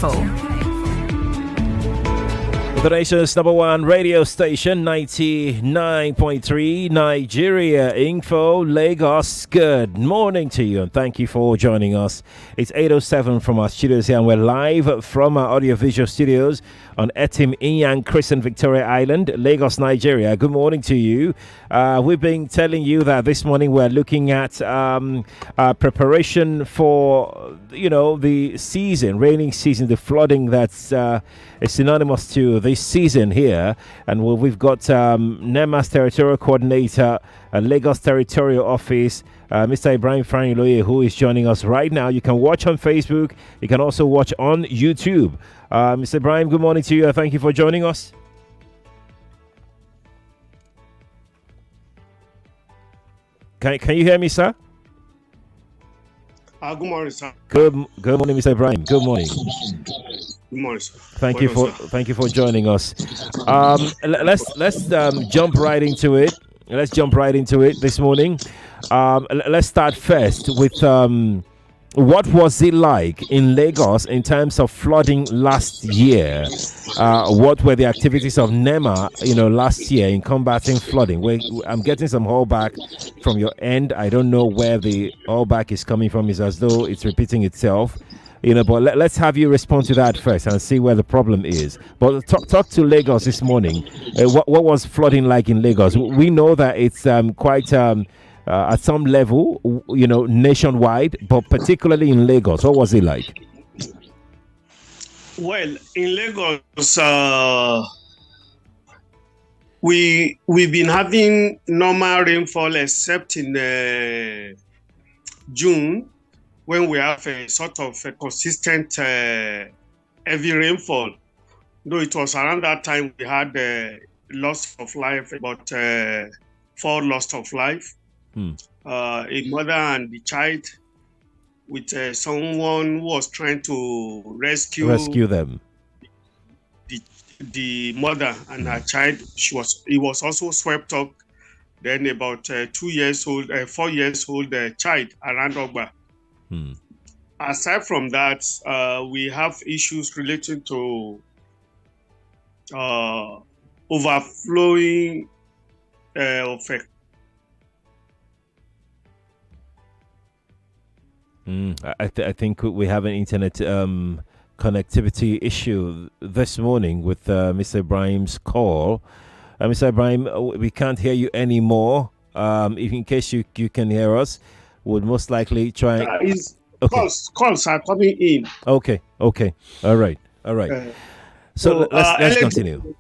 info. The nation's number one radio station, 99.3 Nigeria Info, Lagos. Good morning to you and thank you for joining us. It's 8:07 from our studios here and we're live from our audiovisual studios on Etim Inyang Crescent, Victoria Island, Lagos, Nigeria. Good morning to you. We've been telling you that this morning we're looking at preparation for, the season, raining season, the flooding that's is synonymous to this season here. And we've got NEMA's Territorial Coordinator, Lagos Territorial Office, Mr. Ibrahim Farinloye, who is joining us right now. You can watch on Facebook. You can also watch on YouTube. Mr. Ibrahim, good morning to you. Thank you for joining us. Can you hear me, sir? Good morning, sir. Good morning, Mr. Ibrahim. Good morning. Good morning, sir. Thank you for joining us. Let's jump right into it. Let's jump right into it this morning. Let's start first with what was it like in Lagos in terms of flooding last year? What were the activities of NEMA, last year in combating flooding? I'm getting some holdback from your end. I don't know where the holdback is coming from. It's as though it's repeating itself. But let's have you respond to that first and see where the problem is. But talk to Lagos this morning. What was flooding like in Lagos? We know that it's quite at some level, nationwide, but particularly in Lagos. What was it like? Well, in Lagos, we've been having normal rainfall except in June, when we have a sort of a consistent heavy rainfall. Though it was around that time we had loss of life, about 4 loss of life. A mother and the child with someone who was trying to rescue them. The mother and her child. He was also swept up. Then about 4 years old child around Ogba. Aside from that, we have issues relating to overflowing of I think we have an internet connectivity issue this morning with Mr. Ibrahim's call. Mr. Ibrahim, we can't hear you anymore. If in case you can hear us, would most likely try. Calls are coming in. Okay. All right. So let's continue.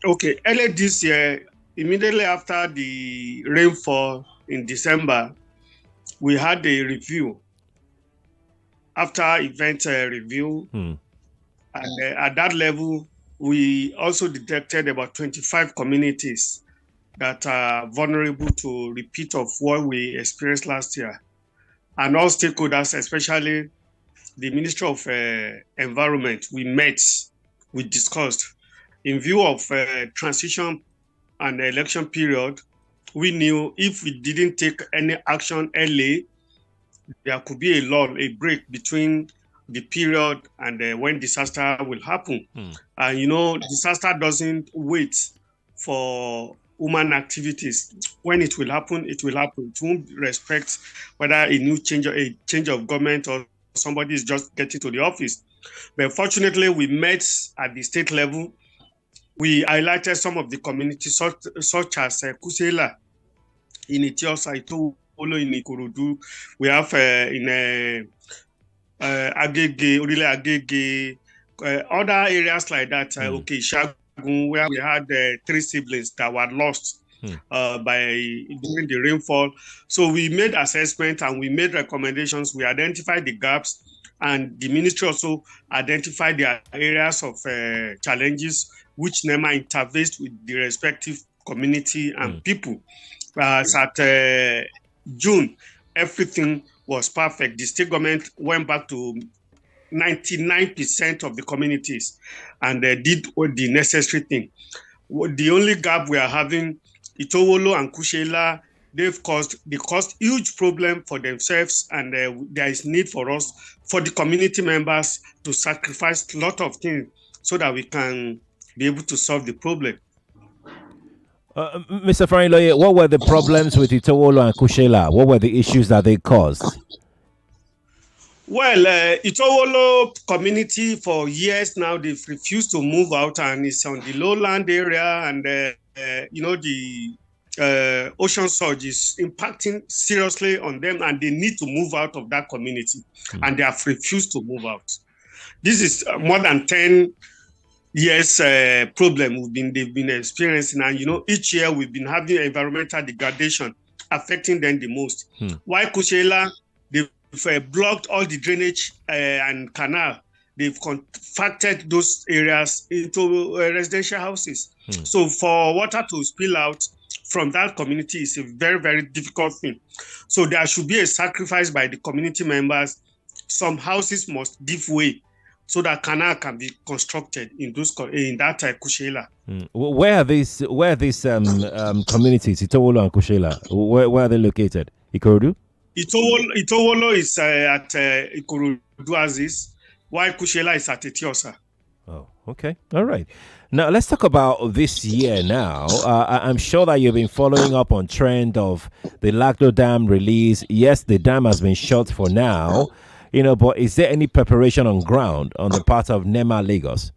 Okay. Earlier this year, immediately after the rainfall in December, we had a review. After event review, and at that level, we also detected about 25 communities that are vulnerable to repeat of what we experienced last year. And all stakeholders, especially the Ministry of Environment, we discussed. In view of transition and election period, we knew if we didn't take any action early, there could be a break between the period and when disaster will happen. And disaster doesn't wait for human activities. When it will happen, it will happen. It won't respect whether a change of government or somebody is just getting to the office. But fortunately, we met at the state level. We highlighted some of the communities such as Kusela in Etiosa, Itolo in Ikorodu. We have in Agege, Orile Agege, other areas like that. Shagun, where we had 3 siblings that were lost during the rainfall. So we made assessment and we made recommendations. We identified the gaps, and the ministry also identified the areas of challenges which NEMA intervened with the respective community and people. At June, everything was perfect. The state government went back to 99% of the communities and did the necessary thing. The only gap we are having, Itowolo and Kushela, they caused huge problem for themselves, and there is need for us, for the community members, to sacrifice a lot of things so that we can be able to solve the problem. Mr. Farinloye, what were the problems with Itowolo and Kushela? What were the issues that they caused? Well, Itowolo community for years now, they've refused to move out, and it's on the lowland area, and the ocean surge is impacting seriously on them, and they need to move out of that community, and they have refused to move out. This is more than 10 years problem they've been experiencing, and each year we've been having environmental degradation affecting them the most. Why Kushela, they've blocked all the drainage and canal. They've converted those areas into residential houses. So for water to spill out from that community is a very, very difficult thing. So there should be a sacrifice by the community members. Some houses must give way so that canal can be constructed in that Kushela. Where are these communities, Itowolo and Kushela? Where are they located? Ikorodu? Itowolo is at Ikorodu Aziz, while Kushela is at Etiosa. Oh, okay. All right. Now, let's talk about this year now. I'm sure that you've been following up on trend of the Lagdo Dam release. Yes, the dam has been shut for now, but is there any preparation on ground on the part of NEMA Lagos?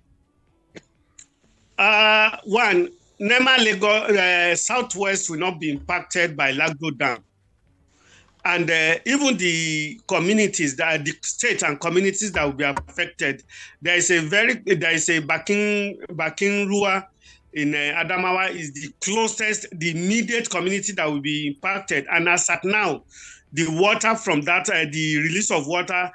One, NEMA Lagos, Southwest will not be impacted by Lagdo Dam. And even the communities, the state and communities that will be affected, there is a Bakin Rua in Adamawa is the closest, the immediate community that will be impacted. And as at now, the water from that, the release of water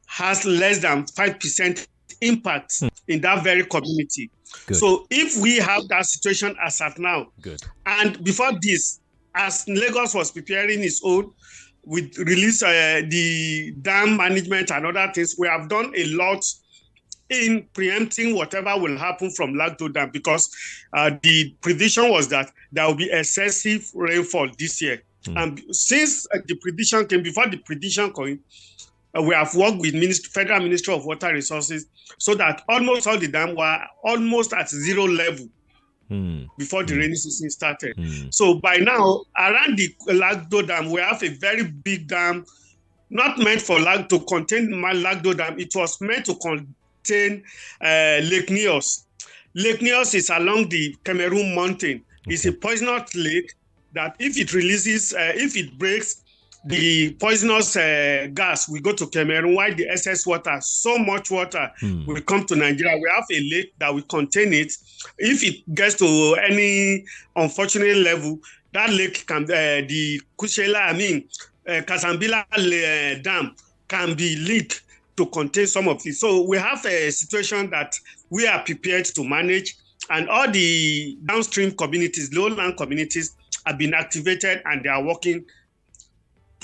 has less than 5% impact in that very community. Good. So if we have that situation as at now, good. And before this, as Lagos was preparing its own, with release the dam management and other things, we have done a lot in preempting whatever will happen from Lagdo Dam, because the prediction was that there will be excessive rainfall this year. And since the prediction came, before the prediction came, we have worked with Federal Ministry of Water Resources so that almost all the dams were almost at zero level before the rainy season started. So by now, around the Lagdo Dam, we have a very big dam, not meant for to contain Lagdo Dam. It was meant to contain Lake Nios. Lake Nios is along the Cameroon mountain. It's a poisonous lake that if it releases, if it breaks, the poisonous gas will go to Cameroon, while the excess water, so much water, will come to Nigeria. We have a lake that will contain it. If it gets to any unfortunate level, that lake can, the Kushela, Kasambila Dam can be leaked to contain some of it. So we have a situation that we are prepared to manage, and all the downstream communities, lowland communities, have been activated and they are working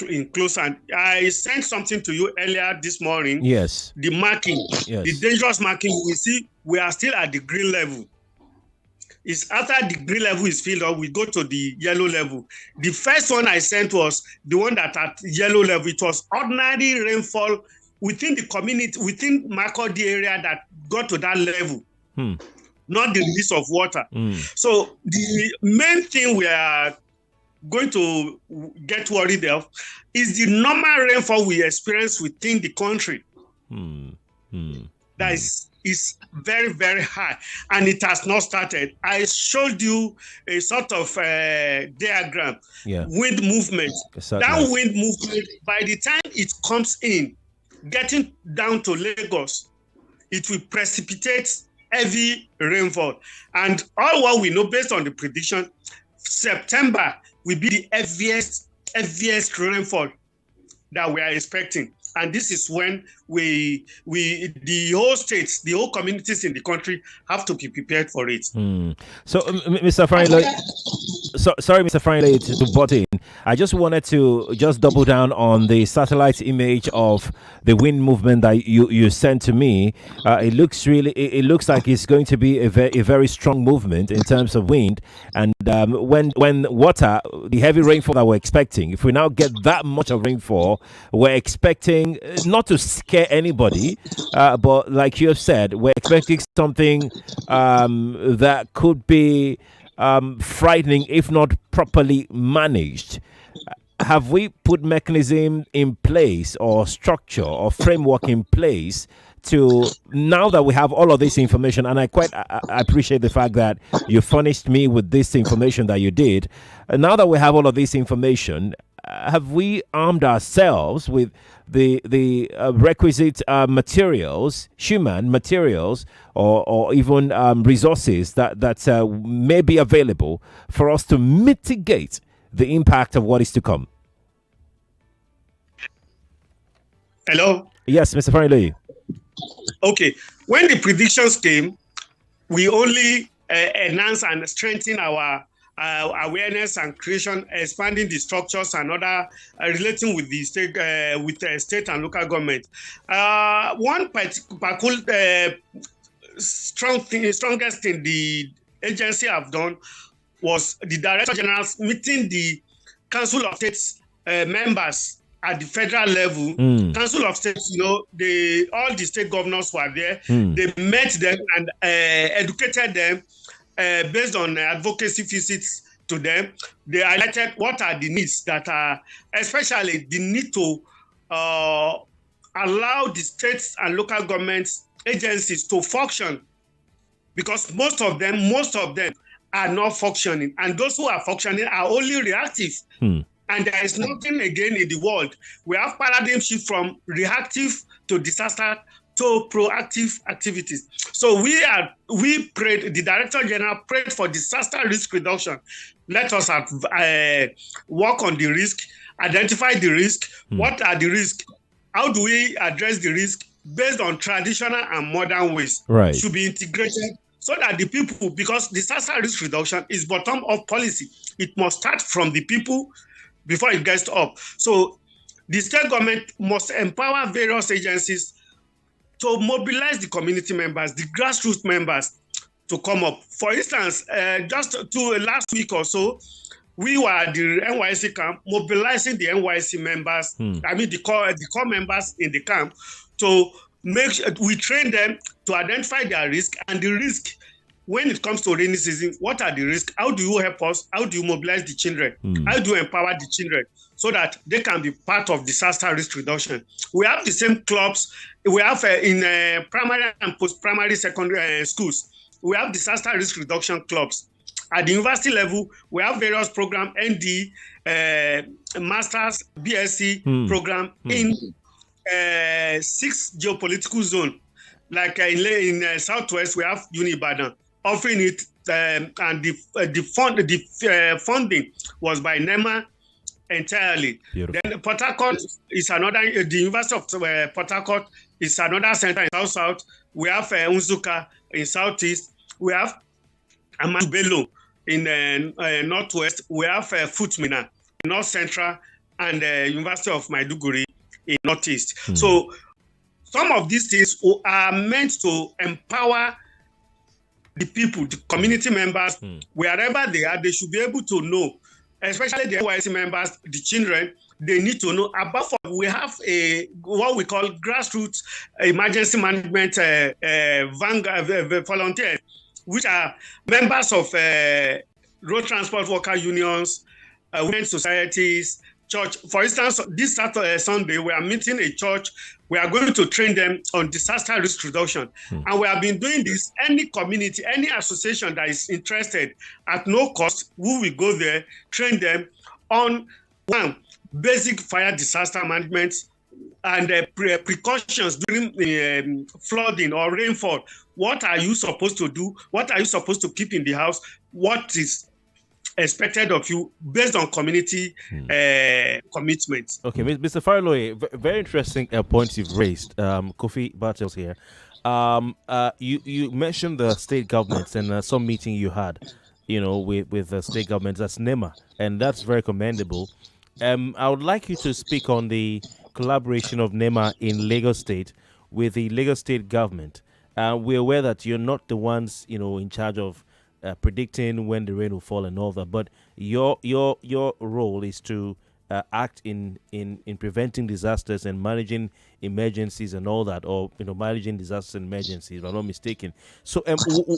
in close. And I sent something to you earlier this morning. Yes. The marking, the dangerous marking, we see we are still at the green level. It's after the green level is filled up, we go to the yellow level. The first one I sent was the one that at yellow level, it was ordinary rainfall within the community, within Makurdi area that got to that level, not the release of water. So the main thing we are going to get worried of is the normal rainfall we experience within the country. That is very, very high, and it has not started. I showed you a sort of diagram, wind movement. That wind movement, by the time it comes in, getting down to Lagos, it will precipitate heavy rainfall. And all what we know based on the prediction, September will be the heaviest rainfall that we are expecting. And this is when the whole states, the whole communities in the country have to be prepared for it. So, Mr. Farinloye, sorry, Mr. Farinloye, to butt in. I just wanted to just double down on the satellite image of the wind movement that you sent to me. It looks like it's going to be a very strong movement in terms of wind. And when water, the heavy rainfall that we're expecting, if we now get that much of rainfall, we're expecting not to scare anybody, but like you have said, we're expecting something that could be frightening if not properly managed. Have we put mechanism in place or structure or framework in place to, now that we have all of this information, and I appreciate the fact that you furnished me with this information that you did. Now that we have all of this information, have we armed ourselves with the requisite materials, human materials, or even resources that may be available for us to mitigate the impact of what is to come? Hello? Yes, Mr. Farinloye. Okay. When the predictions came, we only enhance and strengthen our awareness and creation, expanding the structures and other relating with the state, state and local government. One particular strongest thing the agency have done was the Director General meeting the Council of States members at the federal level. Council of States, all the state governors were there. They met them and educated them based on advocacy visits to them. They highlighted what are the needs that are, especially the need to allow the states and local governments agencies to function, because most of them are not functioning, and those who are functioning are only reactive. And there is nothing again in the world. We have paradigm shift from reactive to disaster to proactive activities. So we prayed, the Director General prayed for disaster risk reduction. Let us work on the risk, identify the risk. What are the risks? How do we address the risk based on traditional and modern ways? Right. Should be integrated so that the people, because disaster risk reduction is bottom-up policy. It must start from the people before it gets up. So the state government must empower various agencies to mobilize the community members, the grassroots members, to come up. For instance, just last week or so, we were at the NYC camp mobilizing the NYC members, the core members in the camp, to make sure we train them to identify their risk and the risk. When it comes to rainy season, what are the risks? How do you help us? How do you mobilize the children? How do you empower the children so that they can be part of disaster risk reduction? We have the same clubs. We have in primary and post-primary secondary schools, we have disaster risk reduction clubs. At the university level, we have various programs, ND, Masters, BSc program in 6 geopolitical zones. Like in Southwest, we have Ibadan offering it, and the funding was by NEMA entirely. Beautiful. Then Port Harcourt is another. The University of Port Harcourt is another center in South. We have Unzuka in Southeast. We have Ahmadu Bello in Northwest. We have Futmina in North Central, and University of Maiduguri in Northeast. So some of these things are meant to empower the people, the community members, wherever they are. They should be able to know, especially the NYC members, the children. They need to know about. We have what we call grassroots emergency management volunteers, which are members of road transport worker unions, women's societies, church. For instance, this Saturday, Sunday, we are meeting a church. We are going to train them on disaster risk reduction. And we have been doing this. Any community, any association that is interested at no cost, we will go there, train them on one, basic fire disaster management and precautions during flooding or rainfall. What are you supposed to do? What are you supposed to keep in the house? What is expected of you based on community commitments? Okay, Mr. Farinloye, very interesting points you've raised. Kofi Bartels here. You mentioned the state governments and some meeting you had. with the state governments. That's NEMA, and that's very commendable. I would like you to speak on the collaboration of NEMA in Lagos State with the Lagos State government. We're aware that you're not the ones, in charge of predicting when the rain will fall and all that, but your role is to act in preventing disasters and managing emergencies and all that, or managing disasters and emergencies, if I'm not mistaken. So,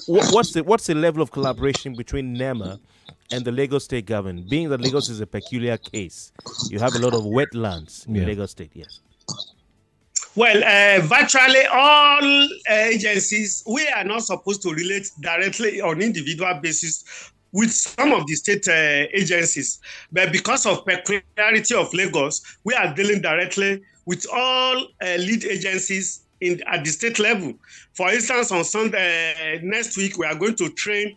what's the level of collaboration between NEMA and the Lagos State government? Being that Lagos is a peculiar case, you have a lot of wetlands in Lagos State. Yes. Well, virtually all agencies, we are not supposed to relate directly on individual basis with some of the state agencies. But because of peculiarity of Lagos, we are dealing directly with all lead agencies at the state level. For instance, on Sunday next week, we are going to train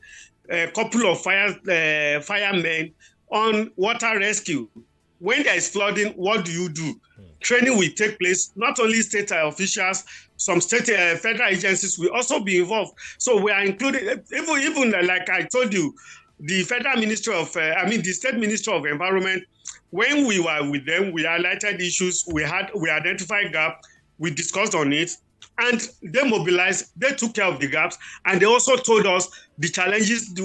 a couple of firemen on water rescue. When there is flooding, what do you do? Training will take place. Not only state officials, some state federal agencies will also be involved. So we are included, even like I told you, the federal ministry of, the state ministry of environment. When we were with them, we highlighted issues. We identified gaps. We discussed on it, and they mobilized. They took care of the gaps, and they also told us the challenges they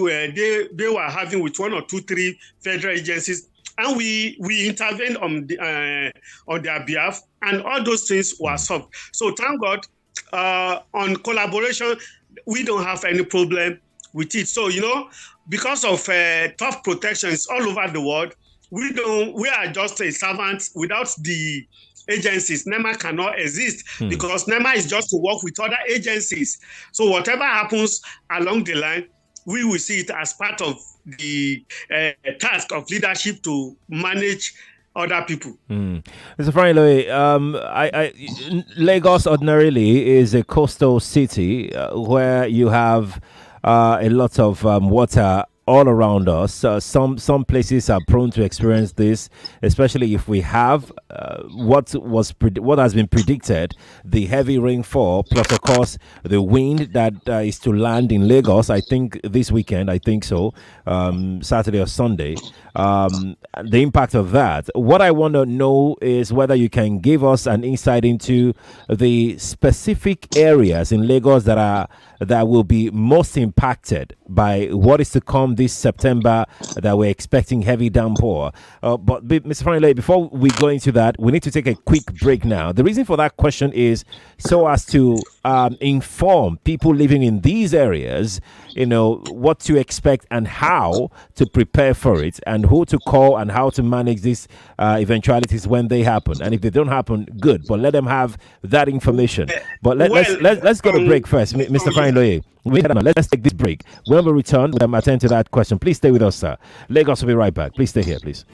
were having with 1 or 2, 3 federal agencies. And we intervened on their behalf, and all those things were solved. So thank God, on collaboration, we don't have any problem with it. So because of tough protections all over the world, we are just a servant. Without the agencies, NEMA cannot exist, because NEMA is just to work with other agencies. So whatever happens along the line, we will see it as part of the task of leadership to manage other people. Mr. Farinloye, Lagos ordinarily is a coastal city where you have a lot of water all around us. Some places are prone to experience this, especially if we have what has been predicted, the heavy rainfall, plus of course the wind that is to land in Lagos. I think this weekend, Saturday or Sunday. The impact of that. What I want to know is whether you can give us an insight into the specific areas in Lagos that will be most impacted by what is to come this September, that we're expecting heavy downpour. But Mr. Farinloye, before we go into that, we need to take a quick break now. The reason for that question is so as to inform people living in these areas, what to expect and how to prepare for it, and who to call and how to manage these eventualities when they happen. And if they don't happen, good, but let them have that information. But let's go to break first, Mr. Farinloye. Let's take this break. When we return, we'll attend to that question. Please stay with us, sir. Lagos will be right back. Please stay here, please.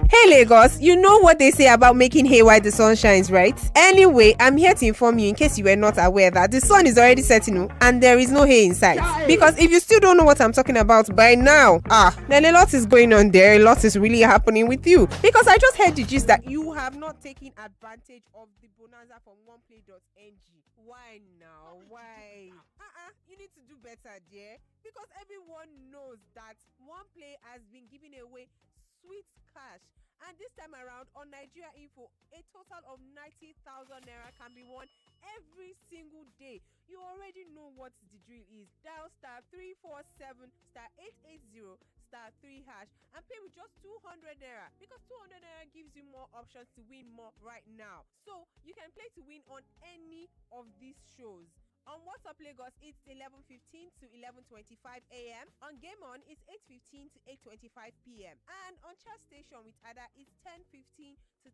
Hey Lagos, you know what they say about making hay while the sun shines, right? Anyway, I'm here to inform you, in case you were not aware, that the sun is already setting and there is no hay in sight. Because if you still don't know what I'm talking about by now, then a lot is going on there. A lot is really happening with you. Because I just heard the gist that you have not taken advantage of the bonanza from oneplay.ng. Why now? Why? You need to do better, dear. Because everyone knows that OnePlay has been giving away sweet cash. And this time around on Nigeria Info, a total of 90,000 naira can be won every single day. You already know what the drill is. Dial *347 *880 *3# and pay with just 200 naira, because 200 naira gives you more options to win more right now. So you can play to win on any of these shows. On WhatsApp Lagos, it's 11:15 to 11:25 a.m. On Game On, it's 8:15 to 8:25 p.m. And on Chat Station with Ada, it's 10:15 to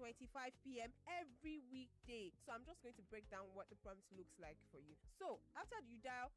10:25 p.m. every weekday. So I'm just going to break down what the prompt looks like for you. So after you dial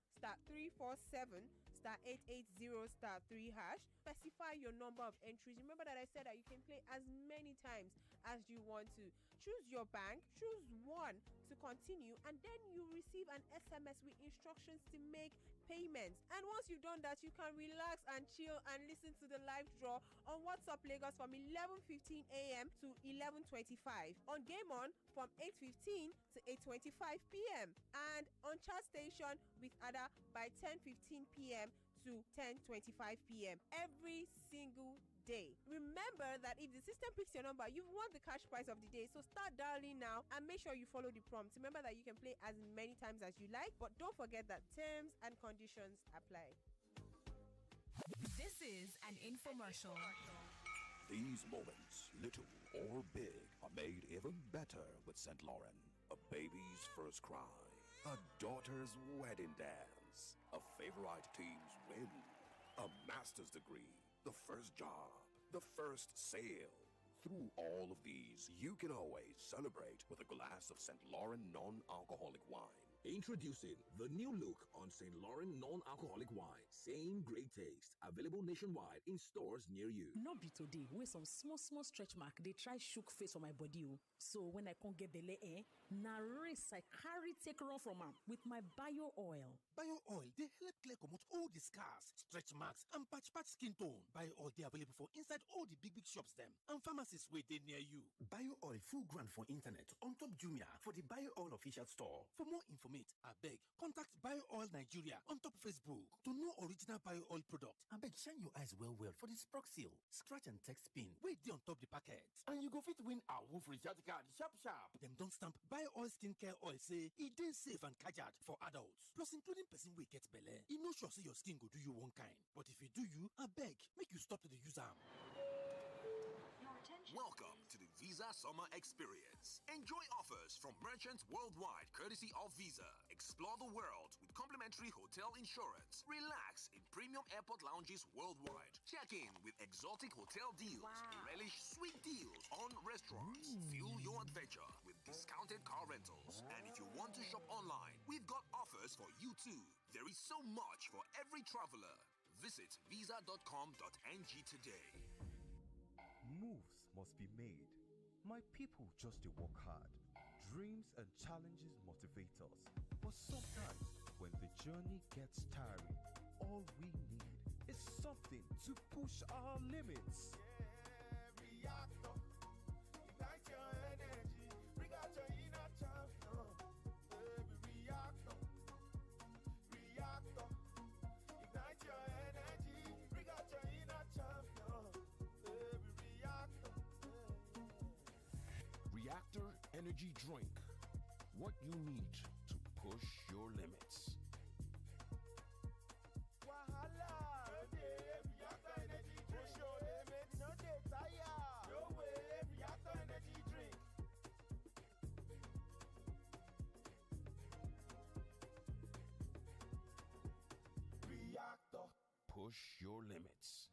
*347 *880 *3#, specify your number of entries. Remember that I said that you can play as many times as you want to. Choose your bank, choose one to continue, and then you receive an SMS with instructions to make payments. And once you've done that, you can relax and chill and listen to the live draw on WhatsApp Lagos from 11:15 a.m. to 11:25, on Game On from 8:15 to 8:25 p.m. and on Chat Station with Ada by 10:15 p.m. to 10:25 p.m. every single day. Remember that if the system picks your number, you've won the cash prize of the day. So start dialing now and make sure you follow the prompts. Remember that you can play as many times as you like, but don't forget that terms and conditions apply. This is an infomercial. These moments, little or big, are made even better with St. Laurent. A baby's first cry, a daughter's wedding dance, a favorite team's win, a master's degree, the first job, the first sale. Through all of these, you can always celebrate with a glass of St. Laurent non-alcoholic wine. Introducing the new look on St. Laurent non-alcoholic wine. Same great taste. Available nationwide in stores near you. No be today, with some small stretch mark, they try shook face on my body. So when I can't get belle, na race I carry take run from am with my bio oil. Bio oil, they help clear comot all the scars, stretch marks, and patch skin tone. Bio oil, they available for inside all the big shops them and pharmacies where they near you. Bio oil full grant for internet on top Jumia for the Bio oil official store. For more information, I beg, contact Bio Oil Nigeria on top Facebook to know original Bio Oil product. I beg, shine your eyes well for the Sprock seal, scratch and text pin. Wait there on top the packet, and you go fit win a wolf recharge card sharp. Them don't stamp Bio Oil skincare oil say it is safe and kajad for adults, plus including person wey get belle. E no sure say your skin go do you one kind, but if you do you, I beg, make you stop to the use am. Welcome to the Visa Summer Experience. Enjoy offers from merchants worldwide courtesy of Visa. Explore the world with complimentary hotel insurance. Relax in premium airport lounges worldwide. Check in with exotic hotel deals. Wow. Relish sweet deals on restaurants. Fuel your adventure with discounted car rentals. And if you want to shop online, we've got offers for you too. There is so much for every traveler. Visit visa.com.ng today. Moves must be made. My people just to work hard. Dreams and challenges motivate us. But sometimes, when the journey gets tiring, all we need is something to push our limits. Yeah, reactor. Ignite your energy. Bring out your inner champion. Reactor. Reactor. Ignite your energy. Bring out your inner champion. Reactor Energy Drink. What you need to push your limits. Wahala. Reactor Energy Drink. Push your limits. No dey tire. No way. Reactor Energy Drink. Reactor. Push your limits.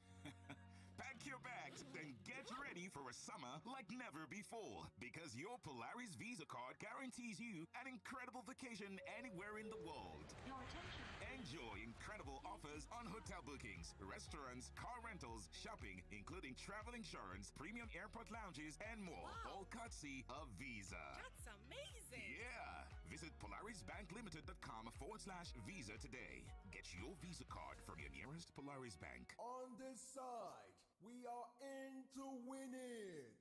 Pack your bags, then get ready for a summer like never before. Because your Polaris Visa card guarantees you an incredible vacation anywhere in the world. Your attention. Enjoy incredible offers on hotel bookings, restaurants, car rentals, shopping, including travel insurance, premium airport lounges, and more. Wow. All courtesy of Visa. That's amazing. Yeah. Visit PolarisBankLimited.com/Visa today. Get your Visa card from your nearest Polaris Bank. On this side, we are in to win it.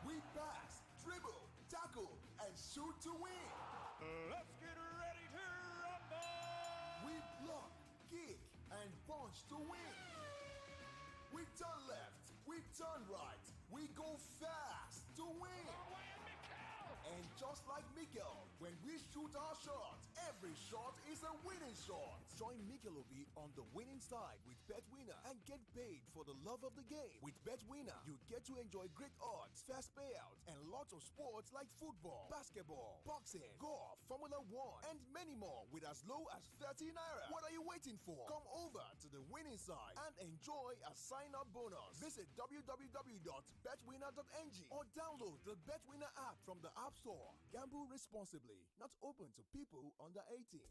We pass, dribble, tackle, and shoot to win. Let's get ready to rumble! We block, kick, and punch to win. We turn left, we turn right, we go fast to win. And just like Miguel, when we shoot our shot, every shot is a winning shot. Join Miguel Obi on the winning side with BetWinner and get paid for the love of the game. With BetWinner, you get to enjoy great odds, fast payouts, and lots of sports like football, basketball, boxing, golf, Formula One, and many more with as low as 30 naira. What are you waiting for? Come over to the winning side and enjoy a sign-up bonus. Visit www.betwinner.ng or download the BetWinner app from the App Store. Gamble responsibly. Not open to people under 18.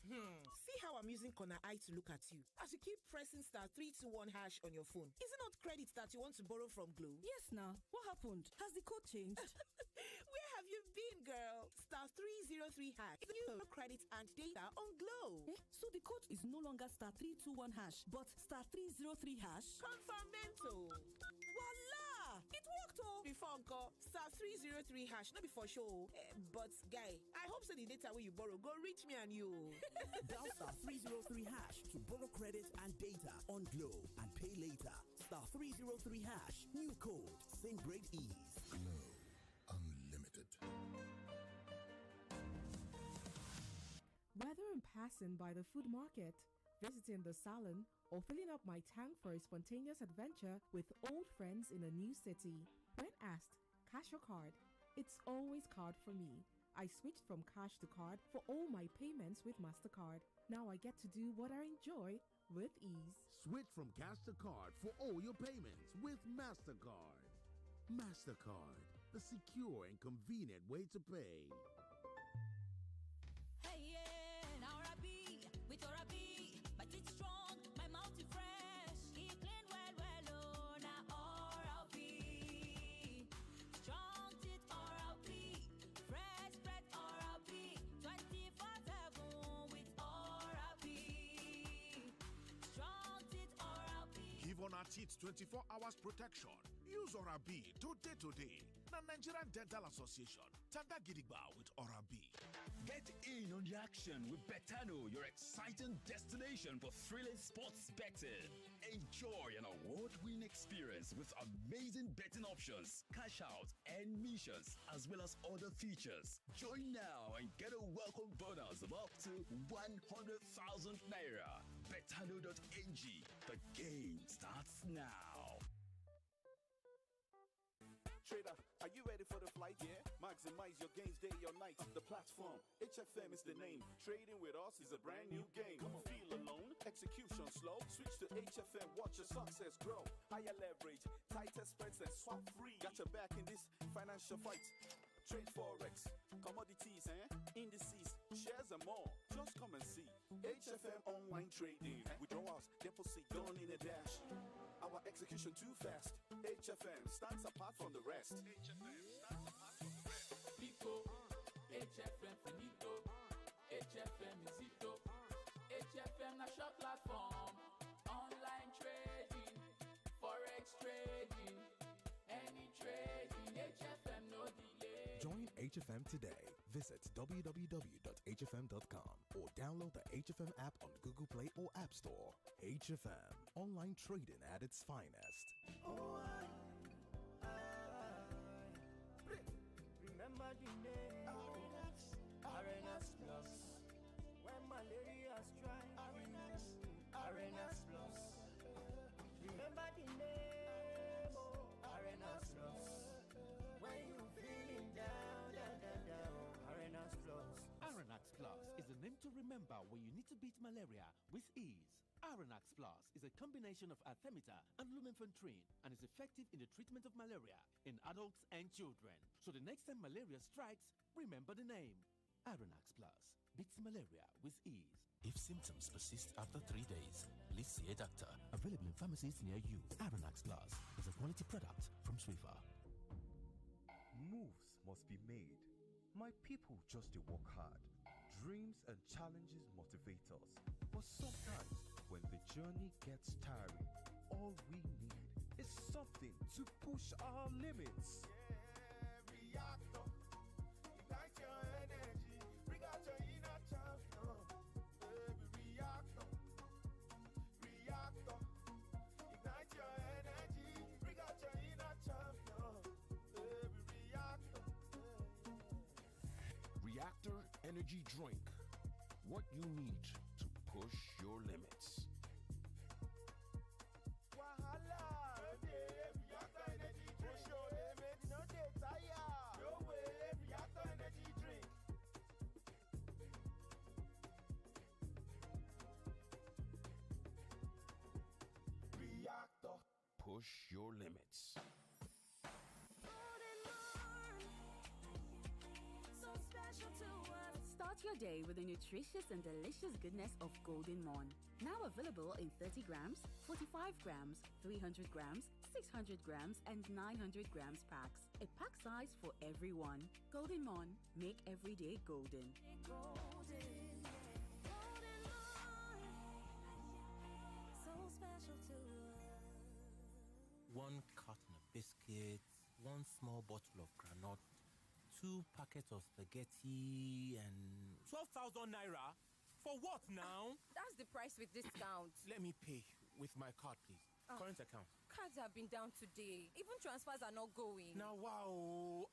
See how I'm using corner eye to look at you as you keep pressing *321# on your phone. Is it not credit that you want to borrow from Glow? Yes, now. What happened? Has the code changed? Where have you been, girl? *300# 303 hash. New credit and data on Glow. So the code is no longer *321 hash, but *303 hash. Confirmento. Voila! It worked before Uncle. *303 hash, not before show. But guy, I hope so the data where you borrow go reach me and you. Dial *303 hash to borrow credit and data on Glow and pay later. *303 hash. New code. Same great ease. Glow Unlimited. Whether I'm passing by the food market, visiting the salon, or filling up my tank for a spontaneous adventure with old friends in a new city, when asked, cash or card, it's always card for me. I switched from cash to card for all my payments with MasterCard. Now I get to do what I enjoy with ease. Switch from cash to card for all your payments with MasterCard. MasterCard, the secure and convenient way to pay. Hey, yeah, now Rabi, with Rabi, but it's strong, my mouth is fresh, it clean well, oh, now Oral-B. Strong teeth Oral-B, fresh bread Oral-B, 24/7 with Oral-B. Strong teeth Oral-B. Give on our teeth 24 hours protection. Use Oral-B today. Na Nigerian Dental Association. Tanda Gidigba with Oral-B. Get in on the action with Betano, your exciting destination for thrilling sports betting. Enjoy an award-winning experience with amazing betting options, cash out, and missions, as well as other features. Join now and get a welcome bonus of up to 100,000 naira. Betano.ng. The game starts now. Trader, are you ready for the flight? Yeah. Maximize your gains day or night. The platform, HFM is the name. Trading with us is a brand new game. Come on, feel alone, execution slow. Switch to HFM, watch your success grow. Higher leverage, tighter spreads and swap free. Got your back in this financial fight. Trade forex, commodities, indices, shares and more. Just come and see HFM online trading. Withdrawals, deposit done in a dash. Our execution too fast. HFM stands apart from the rest. HFM stands apart from the rest. Pico, HFM finito, HFM is it. HFM na shop platform, online trading, forex trading, any trading, HFM no delay. Join HFM today. Visit www.hfm.com or download the HFM app on Google Play or App Store. HFM, online trading at its finest. Remember the name Arenas Plus. When malaria strikes, Arenas Plus. Remember the name Arenas Plus. When you feeling down, Arenas Plus. Arenax Plus is the name to remember when you need to beat malaria with ease. Arenax Plus is a combination of artemether and lumefantrine and is effective in the treatment of malaria in adults and children. So the next time malaria strikes, remember the name. Arenax Plus beats malaria with ease. If symptoms persist after 3 days, please see a doctor. Available in pharmacies near you. Arenax Plus is a quality product from Swiffer. Moves must be made. My people just to work hard. Dreams and challenges motivate us. But sometimes, when the journey gets tiring, all we need is something to push our limits. Reactor, ignite your energy, bring out your inner champion. Reactor, ignite your energy, bring out your inner champion. Reactor Energy Drink. What you need to push your limits. Wahala, Reactor Energy Drink. Push your limits, no dey tire. No way, Reactor Energy Drink. Reactor. Push your limits. Start your day with the nutritious and delicious goodness of Golden Morn. Now available in 30 grams, 45 grams, 300 grams, 600 grams and 900 grams packs. A pack size for everyone. Golden Mon, make every day golden. One carton of biscuits, one small bottle of granite, 2 packets of spaghetti, and 12,000 naira? For what now? That's the price with discount. Let me pay with my card, please. Current account. Cards have been down today. Even transfers are not going. Now, wow.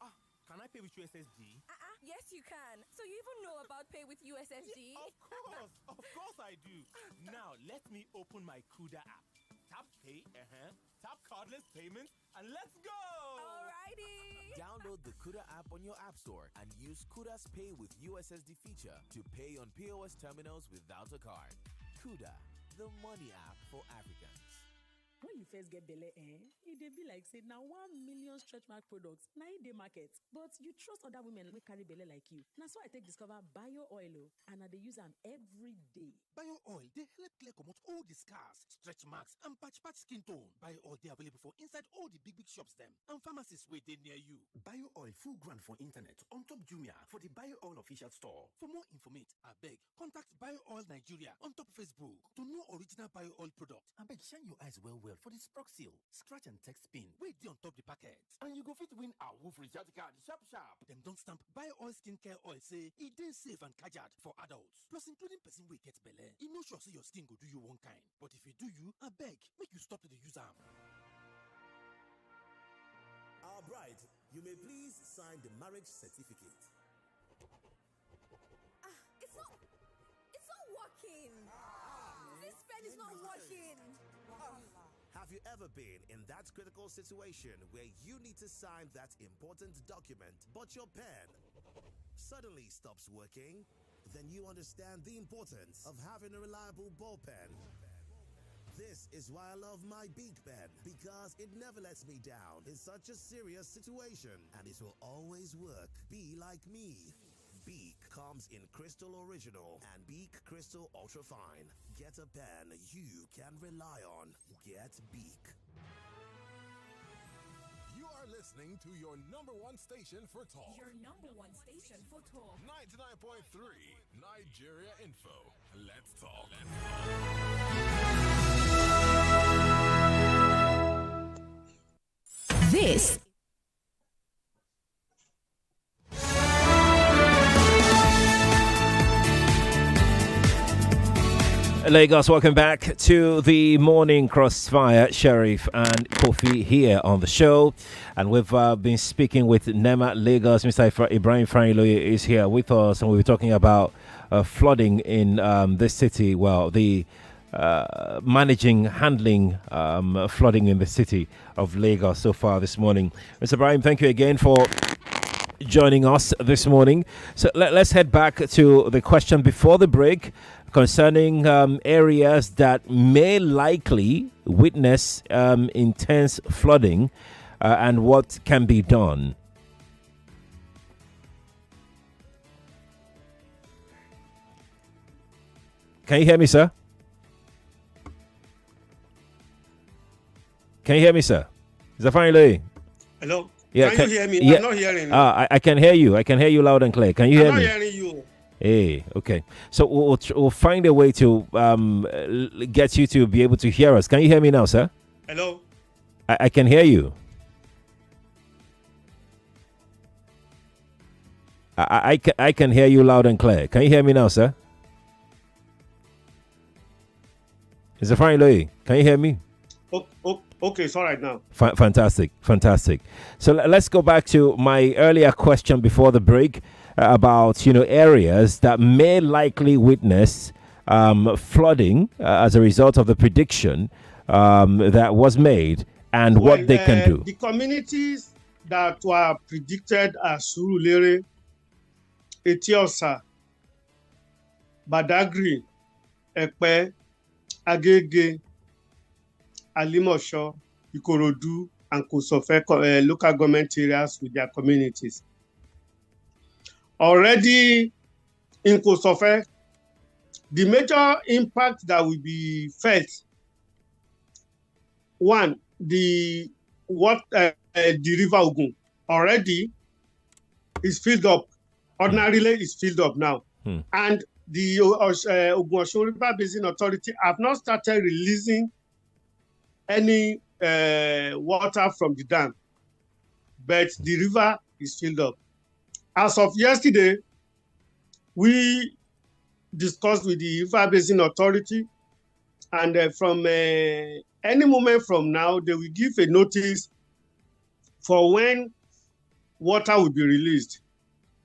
Can I pay with USSD? Yes, you can. So you even know about pay with USSD? Yeah, of course I do. Now, let me open my Kuda app. Tap pay, tap cardless payments, and let's go! Alrighty! Download the Kuda app on your app store and use Kuda's Pay with USSD feature to pay on POS terminals without a card. Kuda, the money app for Africans. When you first get belle, it dey be like say now 1 million stretch mark products na in dey market, but you trust other women wey carry belle like you. Na so I take discover bio oil and I dey use am every day. Bio oil dey help clear comot all the scars, stretch marks and patch skin tone. Bio oil dey available for inside all the big shops dem and pharmacies wey dey near you. Bio oil full ground for internet on top Jumia for the Bio oil official store. For more information, abeg contact Bio Oil Nigeria on top Facebook. To know original Bio oil product, abeg shine your eyes well for the Sprock seal, scratch and text pin wey dey on top the packet. And you go fit win a wolf recharge card sharp. Dem don stamp Bio oil skincare oil say e dey safe and kajad for adults, plus including person wey get belle. E no sure say your skin go do you one kind, but if e do you, abeg make you stop to dey use am. Our bride, you may please sign the marriage certificate. It's not working. This pen is not working. Have you ever been in that critical situation where you need to sign that important document, but your pen suddenly stops working? Then you understand the importance of having a reliable ball pen. This is why I love my Beak pen, because it never lets me down in such a serious situation, and it will always work. Be like me. Beak comes in Crystal Original and Beak Crystal Ultra Fine. Get a pen you can rely on. Get Beak. You are listening to your number one station for talk. Your number one station for talk. 99.3 Nigeria Info. Let's talk. This Lagos, welcome back to the Morning Crossfire. Sheriff and Kofi here on the show, and we've been speaking with NEMA Lagos. Mr. Ibrahim Farinloye is here with us, and we'll be talking about flooding in this city. Well, the handling flooding in the city of Lagos so far this morning. Mr. Ibrahim, thank you again for joining us this morning. So let's head back to the question before the break concerning areas that may likely witness intense flooding and what can be done. Can you hear me, sir? Can you hear me, sir? Is that fine, Hello? Yeah, can you hear me? Yeah. I'm not hearing you. I can hear you. I can hear you loud and clear. Can you hear me? I'm not hearing you. Hey, okay. So we'll find a way to get you to be able to hear us. Can you hear me now, sir? Hello? I can hear you. I can hear you loud and clear. Can you hear me now, sir? Is it fine, Louis? Can you hear me? Okay, it's all right now. Fantastic. So let's go back to my earlier question before the break about areas that may likely witness flooding as a result of the prediction that was made and what they can do. The communities that were predicted are Surulere, Etiosa, Badagry, Epe, Agege, Alimosho, Ikorodu, and Kosofe local government areas with their communities. Already in Kosofe, the major impact that will be felt, one, the what the River Ogun already is filled up. Ordinarily, is filled up now. And the Ogun Osun River Basin Authority have not started releasing any water from the dam, but the river is filled up. As of yesterday, we discussed with the River Basin Authority, and from any moment from now, they will give a notice for when water will be released.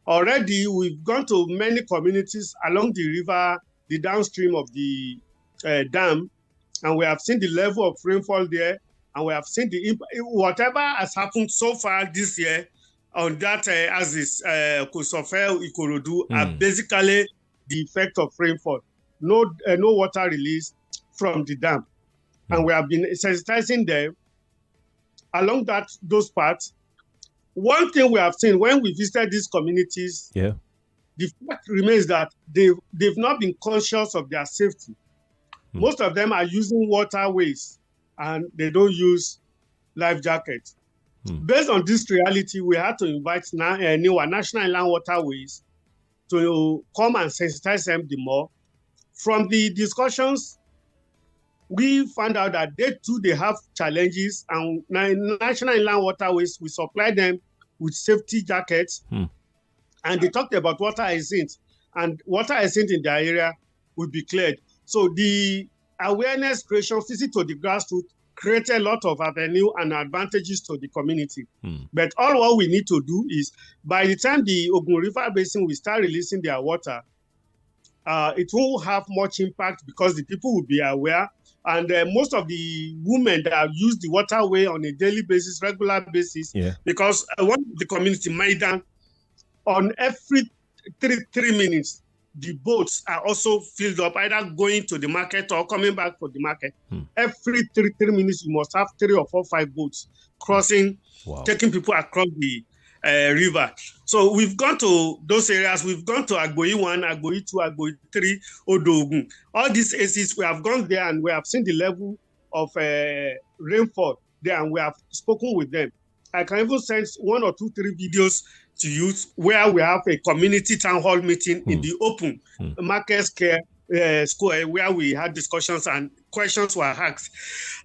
Already, we've gone to many communities along the river, the downstream of the dam, and we have seen the level of rainfall there, and we have seen whatever has happened so far this year on that axis, Kosofe, Ikorodu, are basically the effect of rainfall. No water release from the dam. And we have been sensitizing them along those parts. One thing we have seen when we visited these communities, the fact remains that they've not been conscious of their safety. Most of them are using waterways and they don't use life jackets. Based on this reality, we had to invite NIWA, National Inland Waterways, to come and sensitize them the more. From the discussions, we found out that they have challenges, and National Inland Waterways, we supply them with safety jackets, and they talked about water hyacinth, and water hyacinth in their area will be cleared. So the awareness creation, visit to the grassroots, created a lot of avenue and advantages to the community. But all what we need to do is, by the time the Ogun River Basin will start releasing their water, it won't have much impact because the people will be aware. And most of the women that use the waterway on a daily basis, regular basis, because one of the community, Maidan, on every three minutes, the boats are also filled up, either going to the market or coming back for the market. Every three minutes, you must have 3 or 4, 5 boats crossing, taking people across the river. So we've gone to those areas. We've gone to Agboyi 1, Agboyi 2, Agboyi 3, Odogun. All these ACs, we have gone there and we have seen the level of rainfall there, and we have spoken with them. I can even send 1 or 2, 3 videos to you where we have a community town hall meeting in the open market square where we had discussions and questions were asked.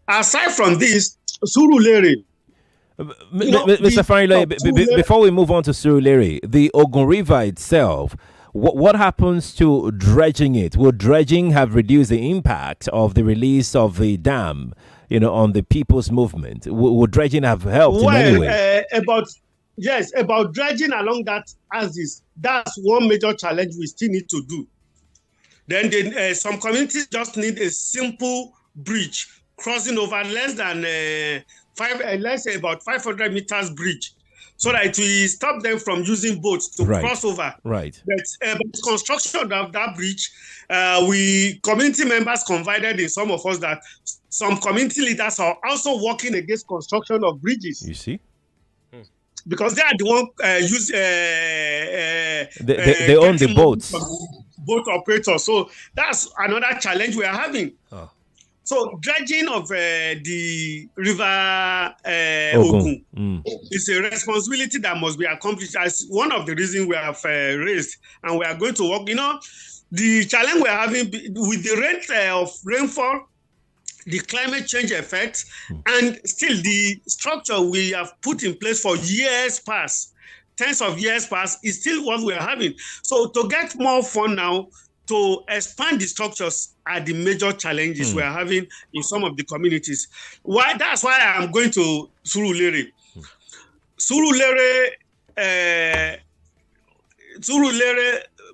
Aside from this, Surulere. Mr. Farinloye, before we move on to Surulere, the Ogun River itself, what happens to dredging it? Will dredging have reduced the impact of the release of the dam, on the people's movement? Will dredging have helped in any way? About dredging along that axis, that's one major challenge we still need to do. Then some communities just need a simple bridge crossing over less than let's say about 500 meters bridge, so that it will stop them from using boats to cross over. Right. But construction of that bridge, community members confided in some of us that some community leaders are also working against construction of bridges. You see? Because they are the one they own the boats. Boat operators. So that's another challenge we are having. So dredging of the river Ogun is a responsibility that must be accomplished, as one of the reasons we have raised, and we are going to work. The challenge we are having with the rate of rainfall, the climate change effect, and still the structure we have put in place for years past, tens of years past, is still what we are having. So to get more fun now, to expand the structures are the major challenges we are having in some of the communities. That's why I'm going to Surulere. Surulere,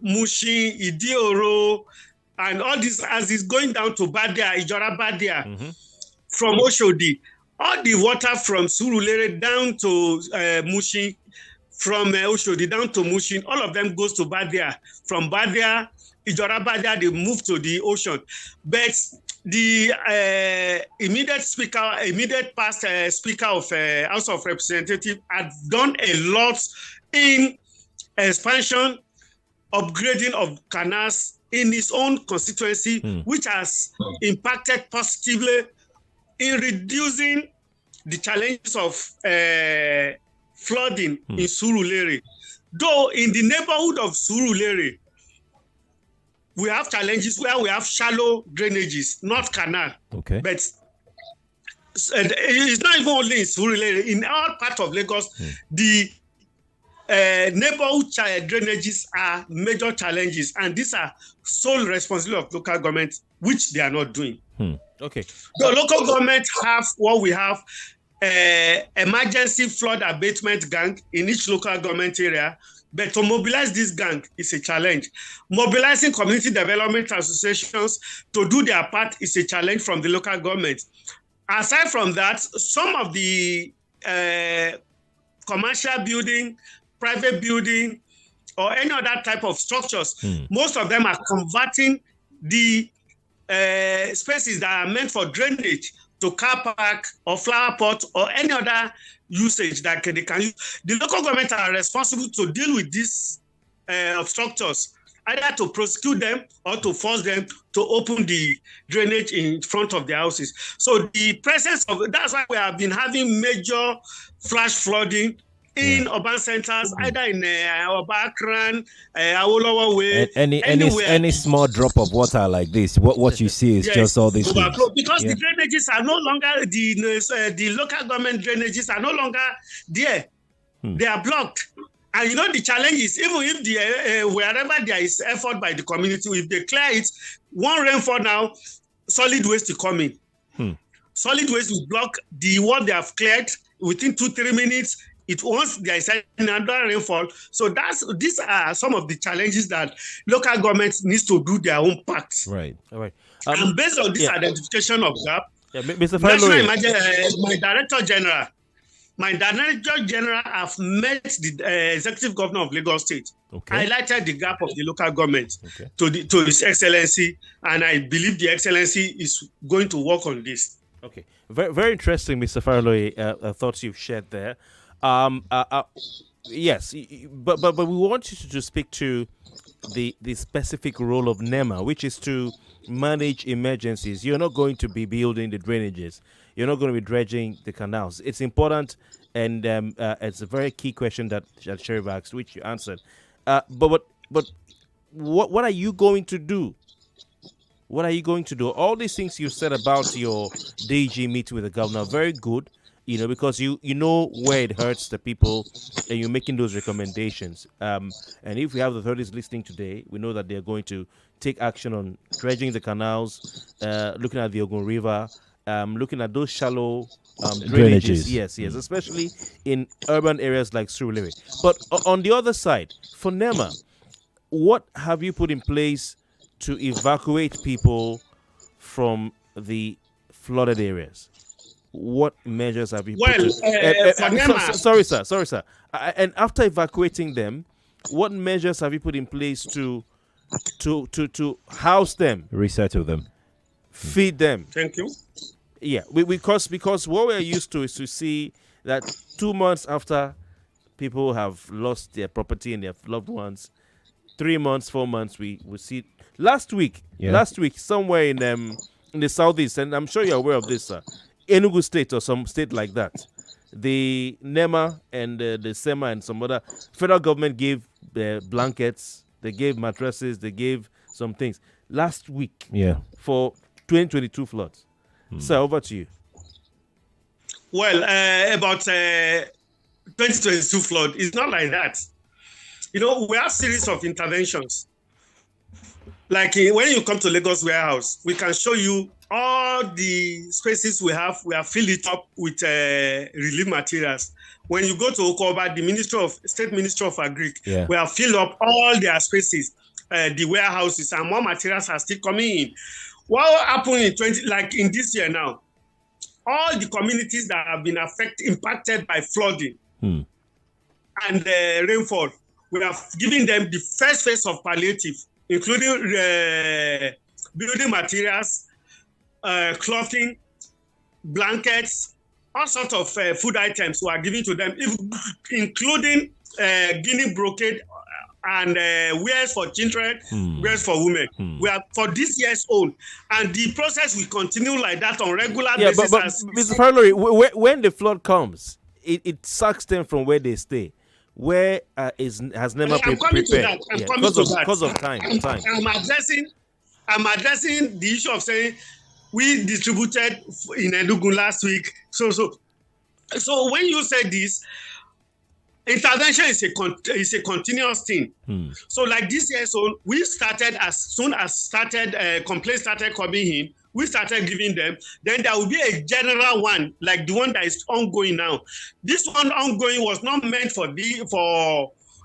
Mushin, Idioro, and all this, as it's going down to Badia, Ijora Badia, from Oshodi, all the water from Surulere down to Mushin, from Oshodi down to Mushin, all of them goes to Badia. From Badia, Ijora Badia, they move to the ocean. But the immediate past Speaker of House of Representatives had done a lot in expansion, upgrading of canals in his own constituency, which has impacted positively in reducing the challenges of flooding in Surulere. Though in the neighborhood of Surulere, we have challenges where we have shallow drainages, not canal. Okay. But it's not even only in Surulere. In all parts of Lagos, the neighborhood drainages are major challenges, and these are sole responsibility of local government, which they are not doing. Okay. The local government have what we have, emergency flood abatement gang in each local government area. But to mobilize this gang is a challenge. Mobilizing community development associations to do their part is a challenge from the local government. Aside from that, some of the commercial building, private building, or any other type of structures, most of them are converting the spaces that are meant for drainage to car park or flower pot or any other usage that they can use. The local government are responsible to deal with these structures, either to prosecute them or to force them to open the drainage in front of their houses. So the presence of, that's why we have been having major flash flooding in urban centers, either in Obakran, Awolowo Way, any small drop of water like this, what you see is just all these things. Because the drainages are no longer, the local government drainages are no longer there. They are blocked. And you know, the challenge is, even if wherever there is effort by the community, if they clear it, one rainfall now, solid waste will come in. Solid waste will block what they have cleared within 2-3 minutes. Once there is another rainfall. So these are some of the challenges that local governments needs to do their own part. Right. All right. And based on this identification of gap, Mr. Farinloye, my director general have met the executive governor of Lagos State, highlighted the gap of the local government to His Excellency, and I believe the Excellency is going to work on this. Okay. Very, very interesting, Mr. Farinloye, thoughts you've shared there. Yes, but we want you to speak to the specific role of NEMA, which is to manage emergencies. You're not going to be building the drainages. You're not going to be dredging the canals. It's important, and it's a very key question that Sheriff asked, which you answered. But what are you going to do? What are you going to do? All these things you said about your DG meeting with the governor, very good. You know, because you know where it hurts the people, and you're making those recommendations. And if we have the authorities listening today, we know that they're going to take action on dredging the canals, looking at the Ogun River, looking at those shallow drainages. Yes, especially in urban areas like Surulere. But on the other side, for NEMA, what have you put in place to evacuate people from the flooded areas? What measures have you put in? Sorry, sir. And after evacuating them, what measures have you put in place to house them, resettle them, feed them? Thank you. Yeah, because what we're used to is to see that 2 months after people have lost their property and their loved ones, 3 months, 4 months, we see. Last week, somewhere in the southeast, and I'm sure you're aware of this, sir. Enugu State or some state like that, the NEMA and the SEMA and some other federal government gave blankets, they gave mattresses, they gave some things last week for 2022 floods. Sir, over to you. Well, about 2022 flood, it's not like that. You know, we have series of interventions. Like when you come to Lagos Warehouse, we can show you all the spaces we have filled it up with relief materials. When you go to Okoba, the State Ministry of Agric, we have filled up all their spaces, the warehouses, and more materials are still coming in. What happened in this year now? All the communities that have been impacted by flooding and rainfall, we have given them the first phase of palliative, including building materials, clothing, blankets, all sorts of food items we are giving to them, including Guinea brocade and wears for children, wears for women. We are for this year's own, and the process will continue like that on regular basis. But Mr. Farinloye, when the flood comes, it sucks them from where they stay. Where has never I'm coming prepared? to that. I'm coming to that. Because of time. I'm addressing the issue of saying we distributed in Enugu last week. So when you say this, intervention is a continuous thing. So like this year, so we started as soon as complaints started coming in. We started giving them. Then there will be a general one, like the one that is ongoing now. This one ongoing was not meant for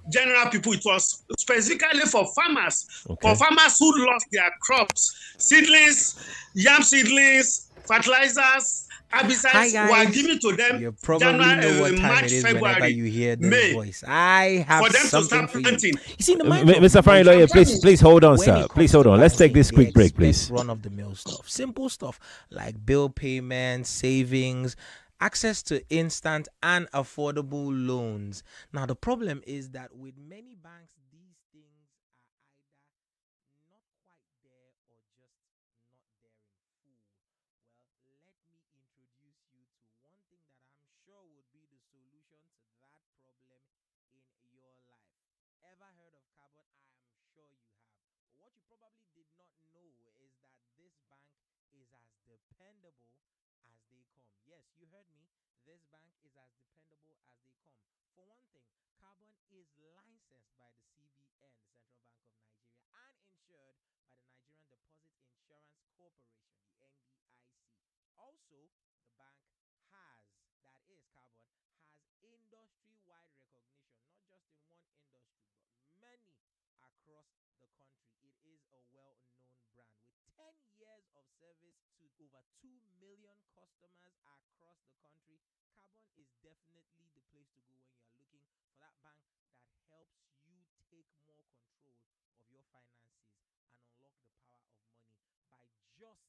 general people. It was specifically for farmers, for farmers who lost their crops, seedlings, yam seedlings, fertilizers, herbicides were given to them. You probably know what time March, it is February, whenever you hear this May, voice. I have for them to something start for you. planting. You see, the mind of Mr. Farinloye, please hold on, sir. Please hold on. Let's take this quick break, please. Run of the mill stuff, simple stuff like bill payments, savings, access to instant and affordable loans. Now, the problem is that with many banks, these things are either not quite there or just not there in full. Well, let me introduce you to one thing that I'm sure would be the solution to that problem in your life. Ever heard of carbon? I am sure you have. But what you probably did not know is that this bank is as dependable as they come. Yes, you heard me. This bank is as dependable as they come. For one thing, Carbon is licensed by the CBN, the Central Bank of Nigeria, and insured by the Nigerian Deposit Insurance Corporation, the NDIC. Also, the bank that is Carbon, has industry-wide recognition, not just in one industry, but many across the country. It is a well-known brand with 10 years of service to over 2 million customers across the country. Carbon is definitely the place to go when you are looking for that bank that helps you take more control of your finances and unlock the power of money by just,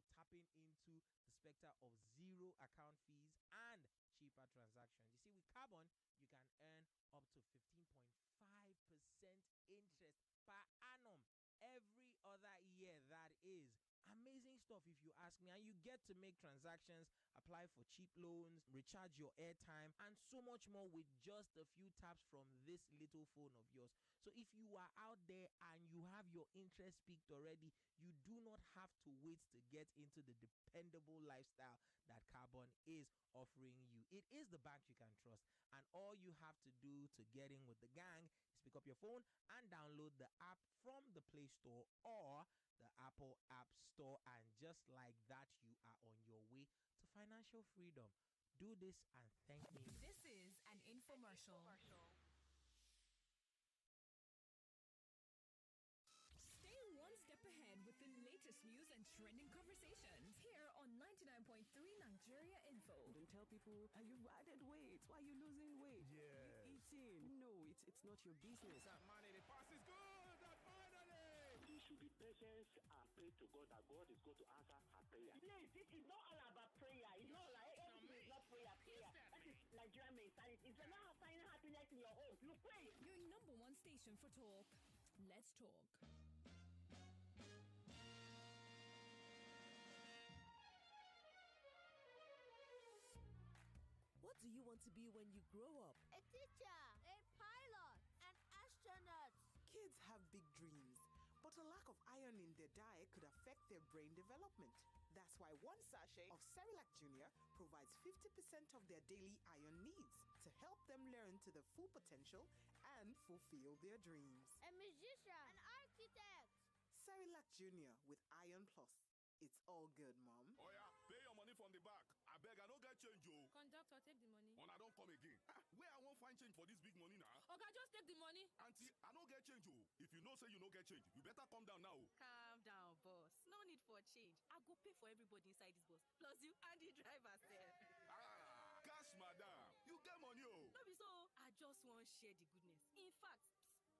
tapping into the specter of zero account fees and cheaper transactions. You see, with Carbon, you can earn up to 15.5% interest per annum every other year. That is amazing stuff if you ask me. And you get to make transactions, apply for cheap loans, recharge your airtime, and so much more with just a few taps from this little phone of yours. So if you are out there and you have your interest peaked already, you do not have to wait to get into the dependable lifestyle that Carbon is offering you. It is the bank you can trust, and all you have to do to get in with the gang is pick up your phone and download the app from the Play Store or the Apple App Store, and just like that, you are on your way to financial freedom. Do this and thank me. This is an infomercial. Stay one step ahead with the latest news and trending conversations here on 99.3 Nigeria Info. Don't tell people you've added weight. Why are you losing weight? Yeah. You eating. No, it's not your business. That money, the pass is good. That finally. You should be patient and pray to God that God is going to answer her prayer. Please, it is not all about prayer. It's not like everything is not prayer. That is Nigerian mentality. If you're not finding happiness in your home, you pray. Your number one station for talk. Let's talk. What do you want to be when you grow up? A teacher, a pilot, an astronaut. Kids have big dreams, but a lack of iron in their diet could affect their brain development. That's why one sachet of Cerelac Junior provides 50% of their daily iron needs to help them learn to their full potential and fulfill their dreams. A musician, an architect. Cerelac Junior with Iron Plus. It's all good, Mom. Oh yeah, pay your money from the back. I beg, I don't get change, oh. Conductor, take the money. When I don't come again. Where I won't find change for this big money now? Okay, just take the money. Auntie, I don't get change, oh. If you know say you don't get change, you better come down now. Calm down, boss. No need for change. I go pay for everybody inside this bus. Plus you and the driver, sir. Cash, madam. You get money, oh. No be so. I just want to share the goodness. In fact,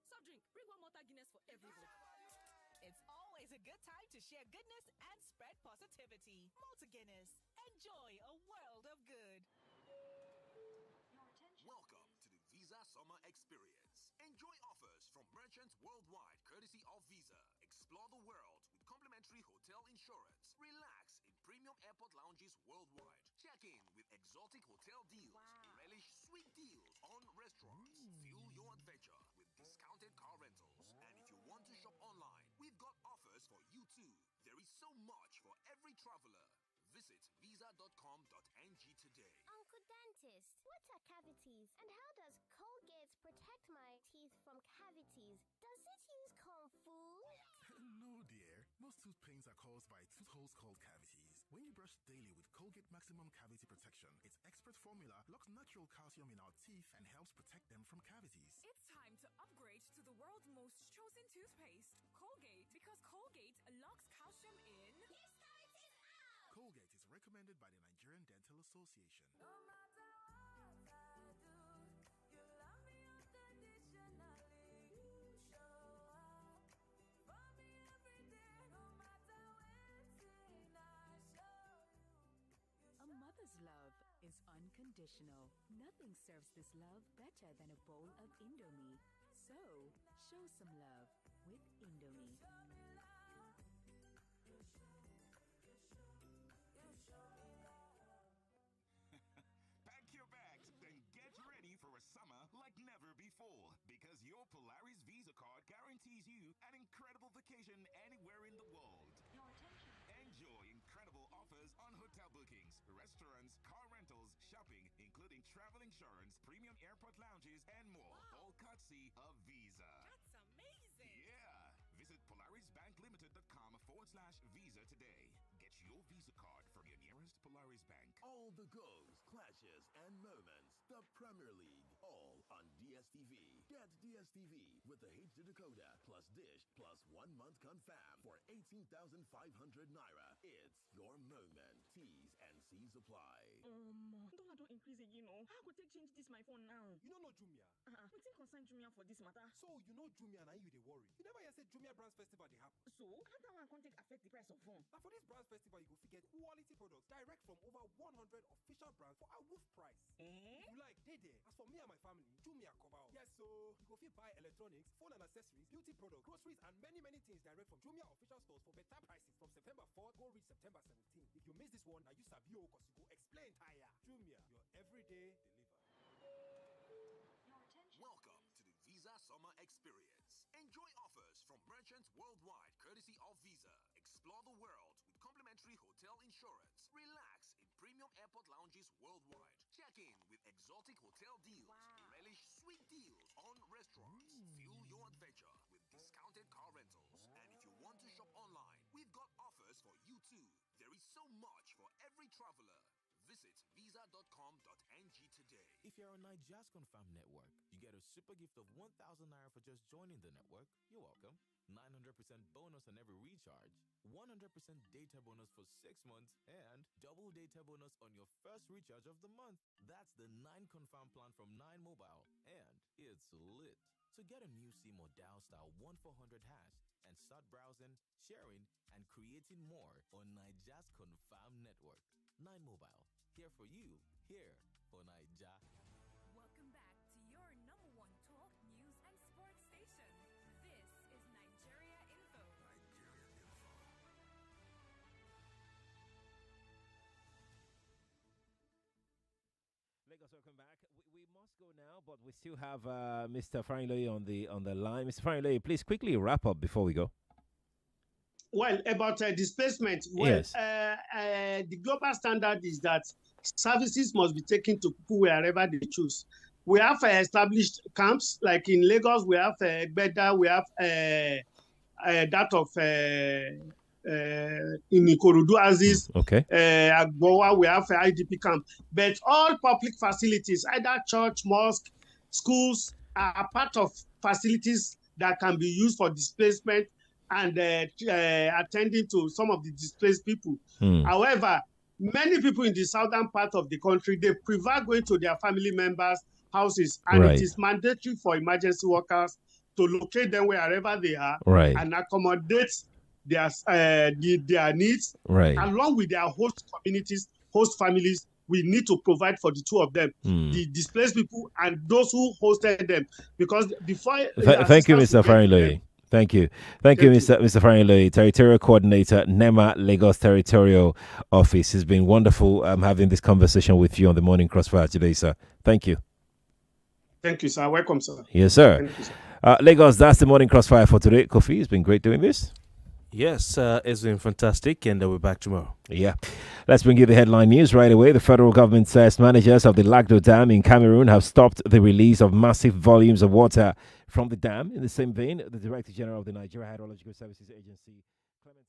soft drink. Bring one more Guinness for everybody. It's always a good time to share goodness and spread positivity. Malta Guinness. Enjoy a world of good. Welcome to the Visa Summer Experience. Enjoy offers from merchants worldwide courtesy of Visa. Explore the world with complimentary hotel insurance. Relax in premium airport lounges worldwide. Check in with exotic hotel deals. Relish sweet deals on restaurants. Fuel your adventure with discounted car rentals. And if you want to shop online, we've got offers for you too. There is so much for every traveler. Visit visa.com.ng today. Uncle Dentist, what are cavities? And how does Colgate protect my teeth from cavities? Does it use Kung Fu? No, dear. Most tooth pains are caused by tooth holes called cavities. When you brush daily with Colgate Maximum Cavity Protection, its expert formula locks natural calcium in our teeth and helps protect them from cavities. It's time to upgrade to the world's most chosen toothpaste, Colgate, because Colgate locks calcium in. Colgate is recommended by the Nigerian Dental Association. No matter what I do, you love me unconditionally. You show up for me every day, no matter when I show you. A mother's love is unconditional. Nothing serves this love better than a bowl of Indomie. So, show some love with Indomie. Pack your bags and get ready for a summer like never before, because your Polaris Visa card guarantees you an incredible vacation anywhere in the world. Your attention. Enjoy incredible offers on hotel bookings, restaurants, car rentals, shopping, including travel insurance, premium airport lounges, and more. All courtesy of Visa. That's amazing. Yeah. Visit PolarisBankLimited.com/Visa today. Get your Visa card from your nearest Polaris Bank. All the goals, clashes, and moments. The Premier League, all on DSTV. Get DSTV with the HD decoder plus dish plus 1 month confirm for 18,500 naira. It's your moment. T's and C's apply. Dollar don't increase again, no. How could take change this my phone now? You don't know Jumia? We think concern Jumia for this matter. So you know Jumia and you they worry. You never hear say Jumia Brands Festival they happen. So how that one can take affect the price of phone? Now for this Brands Festival, you go get quality products direct from over 100 official brands for a wolf price. Eh? You like they there. As for me and my family, Jumia cover. Yes, so you go fit buy electronics, phone and accessories, beauty products, groceries, and many things direct from Jumia official stores for better prices from September 4th go reach September 17th. If you miss this one, now you Sabio cause you go explain tire. Jumia, your everyday deliver. Welcome to the Visa Summer Experience. Enjoy offers from merchants worldwide courtesy of Visa. Explore the world with complimentary hotel insurance. Relax in premium airport lounges worldwide. Check in with exotic hotel deals. Relish sweet deals on restaurants. Fuel your adventure with discounted car rentals. And if you want to shop online, we've got offers for you too. There is so much for every traveler. Visit visa.com.ng today. If you're on Niger's Confirmed Network, you get a super gift of 1,000 naira for just joining the network. You're welcome. 900% bonus on every recharge, 100% data bonus for 6 months, and double data bonus on your first recharge of the month. That's the 9 Confirmed plan from 9 Mobile, and it's lit. So get a new SIM or dial star 1400 hash and start browsing, sharing, and creating more on Niger's Confirmed Network. 9 Mobile, here for you, here for Niger. Welcome back to your number one talk, news, and sports station. This is Nigeria Info. Lagos, welcome back. We must go now, but we still have Mr. Farinloye on the line. Mr. Farinloye, please quickly wrap up before we go. Well, about displacement, Yes. The global standard is that services must be taken to people wherever they choose. We have established camps, like in Lagos, we have Beda, we have that of in Ikorodu Aziz, Agbowa, we have IDP camp. But all public facilities, either church, mosque, schools, are part of facilities that can be used for displacement and attending to some of the displaced people. However, many people in the southern part of the country, they prefer going to their family members' houses, and it is mandatory for emergency workers to locate them wherever they are and accommodate their needs along with their host communities, host families we need to provide for the two of them, the displaced people and those who hosted them. Because before... Thank you, Mr. Farinloye. Thank you. Thank you, Mr. Farinloye, Territorial Coordinator, NEMA Lagos Territorial Office. It's been wonderful having this conversation with you on the Morning Crossfire today, sir. Thank you. Thank you, sir. Welcome, sir. Yes, sir. Thank you, sir. Lagos, that's the Morning Crossfire for today. Kofi, it's been great doing this. Yes, it's been fantastic, and we're back tomorrow. Yeah. Let's bring you the headline news right away. The federal government says managers of the Lagdo Dam in Cameroon have stopped the release of massive volumes of water from the dam. In the same vein, the Director General of the Nigeria Hydrological Services Agency, Clement